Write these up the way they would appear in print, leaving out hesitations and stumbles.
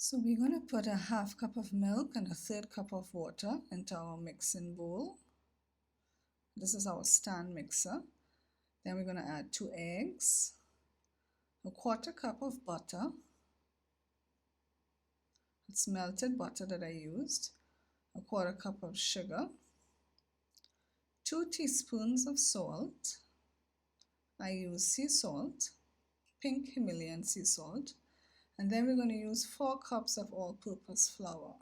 So we're going to put a half cup of milk and a third cup of water into our mixing bowl. This is our stand mixer. Then we're going to add 2 eggs, a quarter cup of butter. It's melted butter that I used, a quarter cup of sugar, 2 teaspoons of salt. I use sea salt, pink Himalayan sea salt. And then we're going to use 4 cups of all-purpose flour.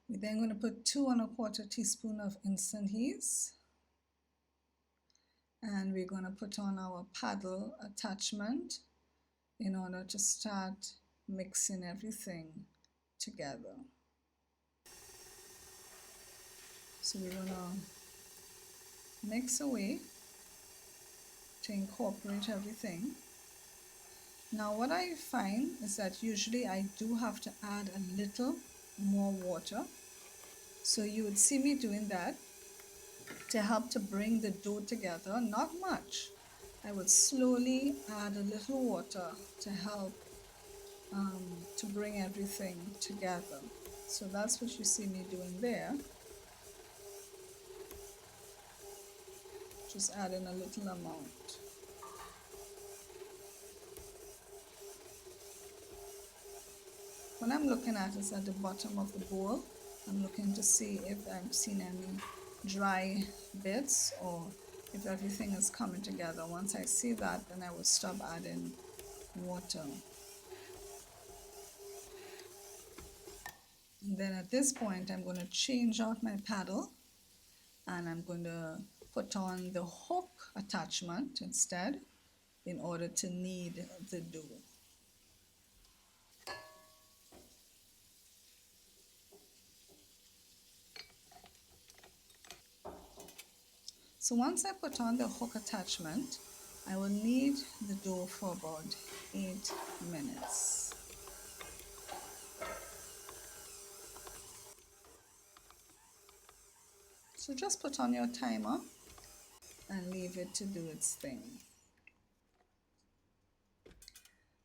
We're then going to put 2 1/4 teaspoons of instant yeast. And we're going to put on our paddle attachment in order to start mixing everything together. So we're going to mix away to incorporate everything. Now what I find is that usually I do have to add a little more water. So you would see me doing that to help to bring the dough together, not much. I would slowly add a little water to help to bring everything together. So that's what you see me doing there. Just adding a little amount. What I'm looking at is at the bottom of the bowl. I'm looking to see if I've seen any dry bits or if everything is coming together. Once I see that, then I will stop adding water. And then at this point, I'm going to change out my paddle and I'm going to put on the hook attachment instead in order to knead the dough. So once I put on the hook attachment, I will knead the dough for about 8 minutes. So just put on your timer and leave it to do its thing.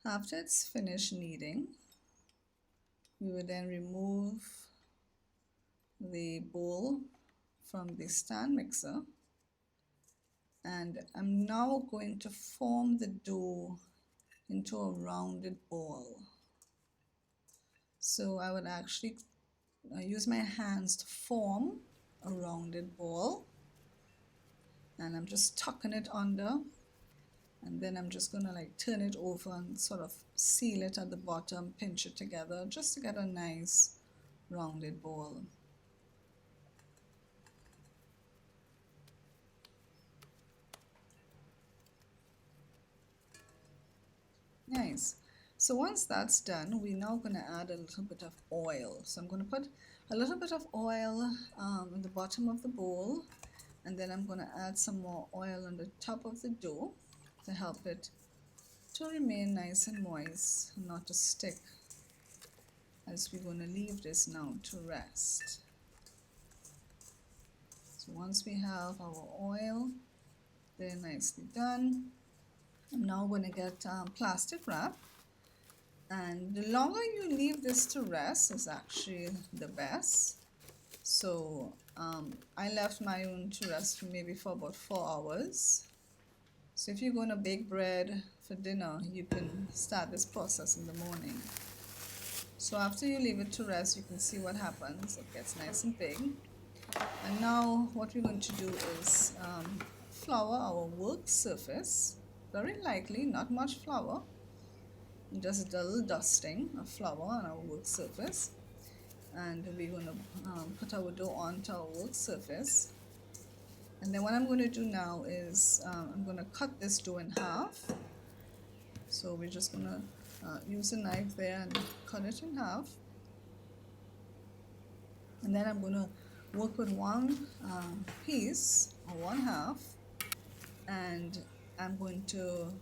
After it's finished kneading, we will then remove the bowl from the stand mixer, and I'm now going to form the dough into a rounded ball. So I would actually use my hands to form a rounded ball, and I'm just tucking it under, and then I'm just gonna like turn it over and sort of seal it at the bottom, pinch it together just to get a nice rounded ball. Nice. So once that's done, we're now going to add a little bit of oil. So I'm going to put a little bit of oil in the bottom of the bowl, and then I'm going to add some more oil on the top of the dough to help it to remain nice and moist and not to stick, as we're going to leave this now to rest. So once we have our oil, they're nicely done. I'm now going to get plastic wrap, and the longer you leave this to rest is actually the best. So I left my own to rest maybe for about 4 hours. So if you're going to bake bread for dinner, you can start this process in the morning. So after you leave it to rest, you can see what happens. It gets nice and big. And now what we're going to do is flour our work surface, very lightly, not much flour, just a little dusting of flour on our work surface. And we're going to put our dough onto our work surface. And then what I'm going to do now is I'm going to cut this dough in half. So we're just going to use a knife there and cut it in half. And then I'm going to work with one piece or one half, and I'm going to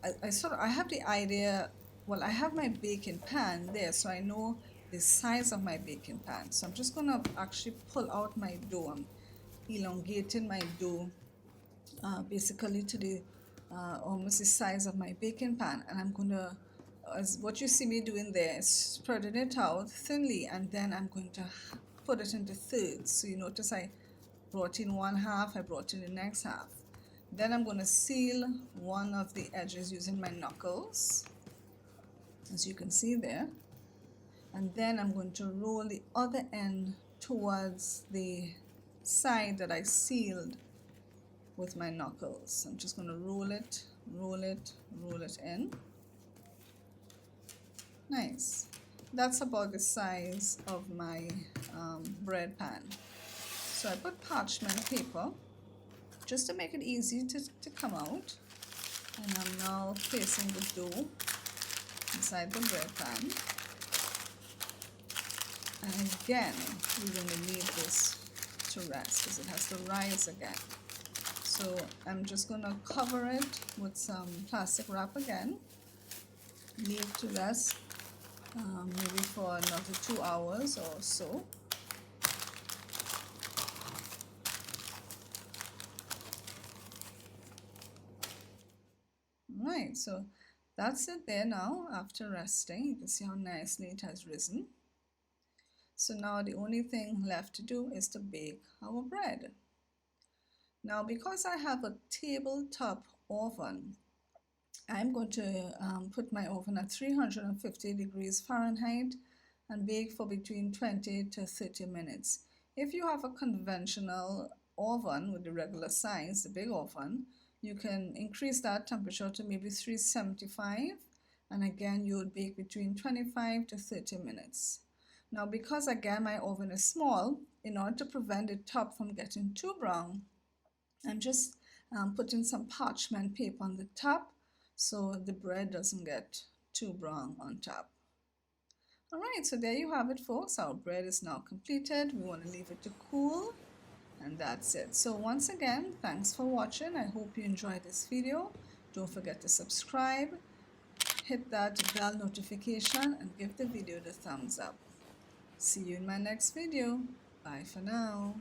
I have the idea, well, I have my baking pan there, so I know the size of my baking pan. So I'm just going to actually pull out my dough. I'm elongating my dough basically to the almost the size of my baking pan, and I'm going to, as what you see me doing there, is spreading it out thinly, and then I'm going to put it into thirds. So you notice I brought in one half, I brought in the next half. Then I'm going to seal one of the edges using my knuckles, as you can see there. And then I'm going to roll the other end towards the side that I sealed with my knuckles. I'm just going to roll it, roll it, roll it in. Nice. That's about the size of my bread pan. So I put parchment paper just to make it easy to come out. And I'm now placing the dough inside the bread pan. And again, we're going to leave this to rest because it has to rise again. So I'm just going to cover it with some plastic wrap again. Leave to rest maybe for another 2 hours or so. Right, so that's it there now after resting. You can see how nicely it has risen. So now the only thing left to do is to bake our bread. Now because I have a tabletop oven, I'm going to put my oven at 350 degrees Fahrenheit and bake for between 20 to 30 minutes. If you have a conventional oven with the regular size, the big oven, you can increase that temperature to maybe 375, and again you would bake between 25 to 30 minutes. Now because again my oven is small, in order to prevent the top from getting too brown, I'm just putting some parchment paper on the top so the bread doesn't get too brown on top. All right, so there you have it, folks. Our bread is now completed. We want to leave it to cool, and that's it. So once again, thanks for watching. I hope you enjoyed this video. Don't forget to subscribe, hit that bell notification, and give the video the thumbs up. See you in my next video. Bye for now.